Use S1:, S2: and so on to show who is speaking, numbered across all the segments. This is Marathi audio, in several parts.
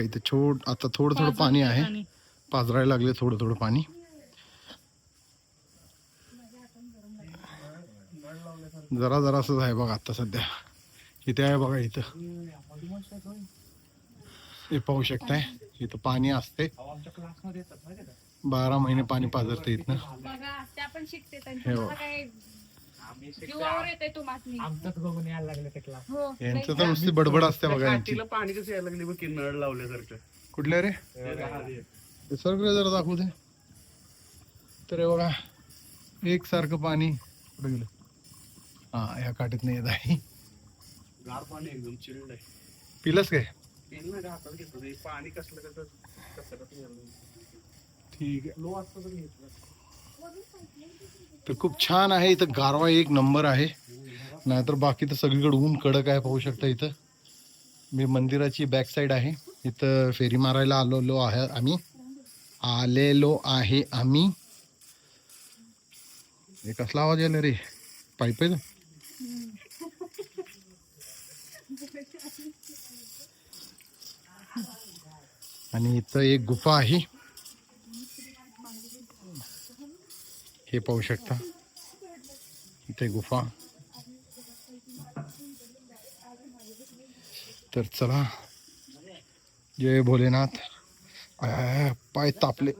S1: इथे आता थोडं थोडं पाणी आहे, पाजरायला लागले थोडं थोडं पाणी. जरा जरा असंच आहे बघा आता सध्या. इथे आहे बघा, इथं हे पाहू शकताय. इथं पाणी असते, 12 महिने पाणी पाजरते इथनं. हे यांचं तर नुसती बडबड असते बघा यांची.
S2: पाणी कसं यायला लागली बघ, नळ लावल्यासारखं.
S1: कुठल्या रे सगळं जरा दाखवू दे तर. हे बघा एक सारखं पाणी कुठे गेलं. हा, ह्या काठीत नाही येत आहे.
S2: गार पाणी एकदम चिल्ड आहे.
S1: पिलंस काय?
S2: हातात घेतलं पाणी कसलं कसं
S1: ठीक आहे.
S2: लो असतं तर घेतलं.
S1: तर खूप छान आहे इथं, गारवा एक नंबर आहे. नाहीतर बाकी तर सगळीकडे ऊन कडक आहे, पाहू शकता. इथं मी मंदिराची बॅक साईड आहे, इथं फेरी मारायला आलेलो आहे आम्ही. हे कसला आवाज यायला रे? पाईप आहे. आणि इथं एक गुफा आहे, हे पाहू शकता. इथे गुफा. तर चला, जय भोलेनाथ. पाय तापले,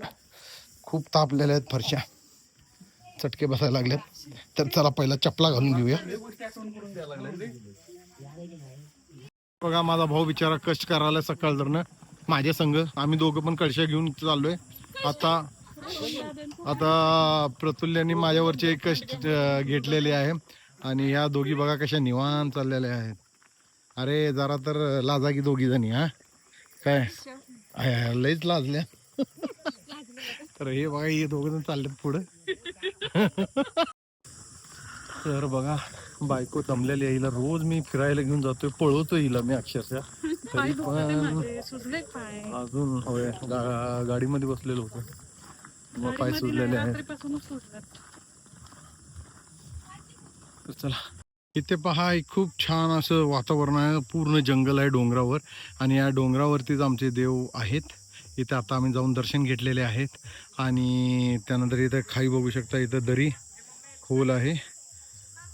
S1: खूप तापलेले आहेत, फरशा चटके बसायला लागलेत. तर चला पहिला चपला घालून घेऊया. बघा माझा भाऊ बिचारा कष्ट करायला सकाळ धरणं माझ्या संघ. आम्ही दोघं पण कळशा घेऊन चाललोय. आता प्रतुल्याने माझ्यावरचे कष्ट घेतलेले आहे आणि ह्या दोघी बघा कशा निवांत चाललेल्या आहेत. अरे जरा तर लाजा की दोघी जणी. हा काय लईच लाजल्या. तर हे बघा हे दोघं जण चाललेत पुढं. तर बघा बायको दमलेली आहे, हिला रोज मी फिरायला घेऊन जातोय, पळवतोय हिला मी अक्षरशः. तरी पण अजून होय गाडीमध्ये बसलेलो होतो, मग पाय सुजलेले आहेत. तर चला, इथे पहा एक खूप छान असं वातावरण आहे, पूर्ण जंगल आहे डोंगरावर. आणि या डोंगरावरतीच आमचे देव आहेत. इथे आता आम्ही जाऊन दर्शन घेतलेले आहेत. आणि त्यानंतर इथे खाई बघू शकता, इथं दरी खोल आहे.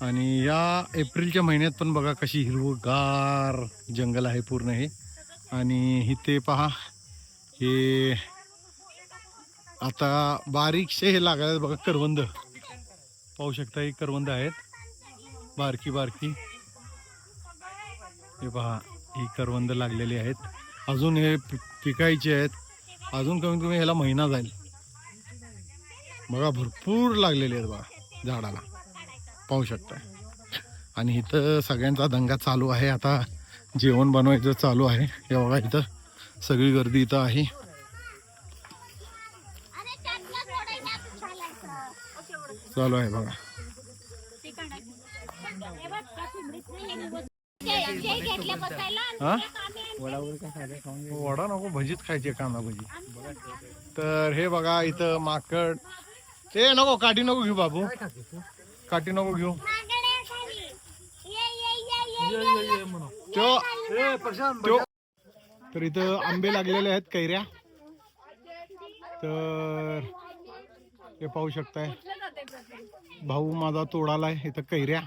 S1: आणि या एप्रिलच्या महिन्यात पण बघा कशी हिरवगार जंगल आहे पूर्ण हे. आणि इथे पहा हे आता बारीकशे हे लागायला बघा करवंद, पाहू शकता. हे करवंद आहेत बारकी बारकी. हे पहा ही करवंद लागलेली आहेत. अजून हे पिकायचे आहेत, अजून कमीत कमी ह्याला महिना जाईल. बघा भरपूर लागलेले आहेत बघा झाडाला, पाहू शकता. आणि इथं सगळ्यांचा दंगा चालू आहे, आता जेवण बनवायचं चालू आहे. हे बघा इथं सगळी गर्दी इथं आहे. चालू आहे बघा. वडा नको, भजीच खायचे, कांदा भजी. तर हे बघा इथं माकड. ते नको, काठी नको घेऊ बाबू, काठी नको घेऊ. तर इथं आंबे लागलेले आहेत, कैऱ्या. तर हे पाहू शकताय, भाऊ माझा तोडालाय इथं कैऱ्या.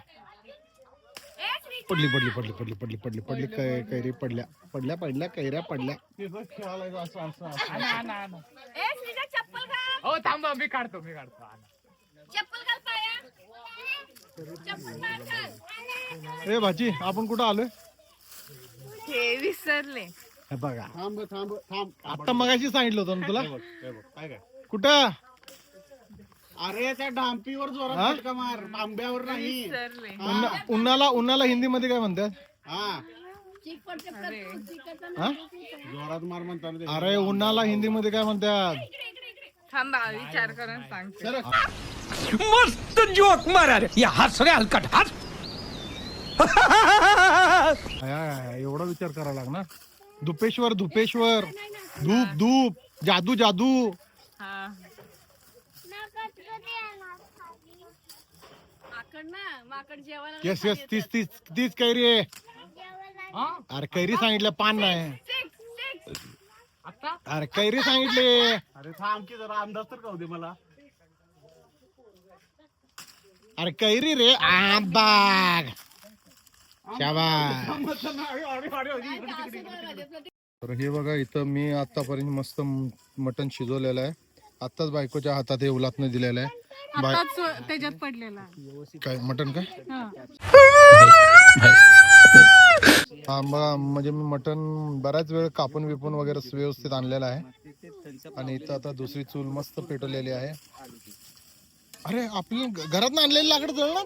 S1: पडली पडली पडली पडली पडली पडली पडली कैरी पडल्या पडल्या पडल्या कैऱ्या पडल्या.
S2: मी काढतो.
S1: ए भाची, आपण कुठं आलोय
S3: हे विसरले.
S1: हे बघा,
S2: थांब थांब थांब.
S1: आता मगाशी सांगितलं होतं ना तुला.
S2: काय
S1: कुठं?
S2: अरे त्या डांपीवर जोरात फटका मार, आंब्यावर नाही.
S3: विसरले.
S1: उन्हाला हिंदी मध्ये काय म्हणतात?
S2: हा
S1: हा?
S2: जोरात मार म्हणतात.
S1: अरे उन्हाला हिंदी मध्ये काय म्हणतात?
S3: थांबा विचार करून सांगते.
S4: मस्त जोक मारा रे, या हस रे हलकट हस.
S1: एवढा विचार करावा लागणार. धुपेश्वर धुपेश्वर, धूप धूप, जादू जादू.
S3: हा
S1: येस येस, तीच तीच तीच कैरी आहे. अरे कैरी सांगितलं, पान नाही. अरे कैरी सांगितले.
S2: अरे थांब की जरा अंदाज तर खाऊ दे मला.
S1: अरे कैरी रे बाग. शाबास. तर हे बघा इथं मी आतापर्यंत मस्त मटण शिजवलेलं आहे. आताच बायकोच्या हातात हे उलातनं दिलेलं आहे.
S3: त्याच्यात पडलेला
S1: काय मटण काय हा बघा, म्हणजे मी मटण बऱ्याच वेळ कापून विपून वगैरे व्यवस्थित आणलेलं आहे. आणि इथं आता दुसरी चूल मस्त पेटवलेली आहे. अरे आपली घरात आणलेली लाकडं जळणार.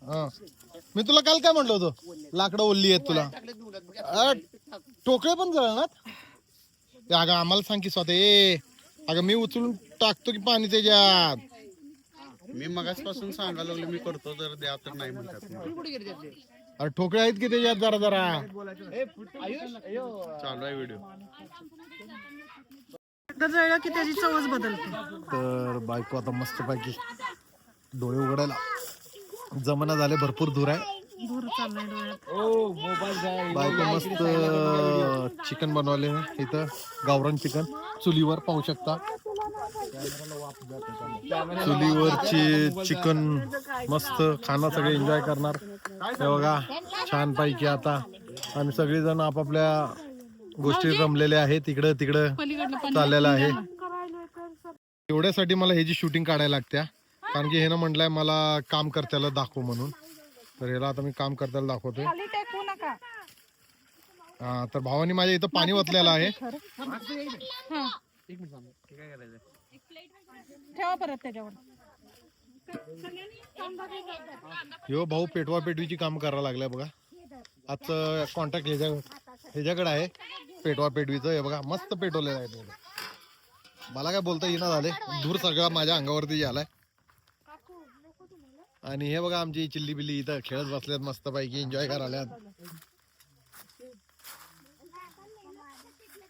S1: हा मी तुला काल काय म्हणलं होतं, लाकडं ओल्ली आहेत तुला. टोकळे पण जळणार. अगं आम्हाला सांग की स्वतः ए. अगं मी उचलून टाकतो की पाणी त्याच्यात.
S2: मी मगाचपासून सांगायला लागलो मी करतो तर द्या तर नाही म्हणतात.
S1: अरे ठोकळे आहेत की त्याच्यात जरा जरा.
S2: चालू आहे व्हिडिओ.
S3: जळलं की त्याची चवच बदलते.
S1: तर बायको आता मस्त पैकी डोळे उघडायला जमाना झाले. भरपूर दूर आहे.
S3: दूर चाललाय डोळ्यात.
S1: बायको मस्त चिकन बनवले इथं. गावरान चिकन चुलीवर पाहू शकता. चुलीवरची चिकन मस्त खाणं सगळे एन्जॉय करणार. हे बघा छान पैकी आता आम्ही सगळेजण आपापल्या गोष्टी रमलेल्या आहेत. इकडं तिकडं चाललेलं आहे. एवढ्यासाठी मला ह्याची शूटिंग काढायला लागत्या, कारण की हे ना म्हटलंय मला काम करत्याला दाखव म्हणून. तर ह्याला आता मी काम करताना दाखवतोय. हा तर भावानी माझ्या इथं पाणी ओतलेलं आहे.
S3: ठेवा परत त्याच्यावर.
S1: ह्यो भाऊ पेटवा पेटवीची काम करायला लागलाय बघा. आजचं कॉन्ट्रॅक्ट ह्याच्याकडे आहे पेटवा पेटवीचं. हे बघा मस्त पेटवलेलं आहे. मला काय बोलता येईना झाले. धूर सगळा माझ्या अंगावरती आलाय. आणि हे बघा आमची चिल्ली बिल्ली इथं खेळत बसल्यात मस्त पैकी एन्जॉय करायला.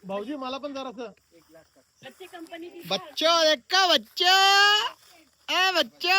S1: भाऊजी मला पण जरासं बच्चो देखा बच्चो ए बच्चो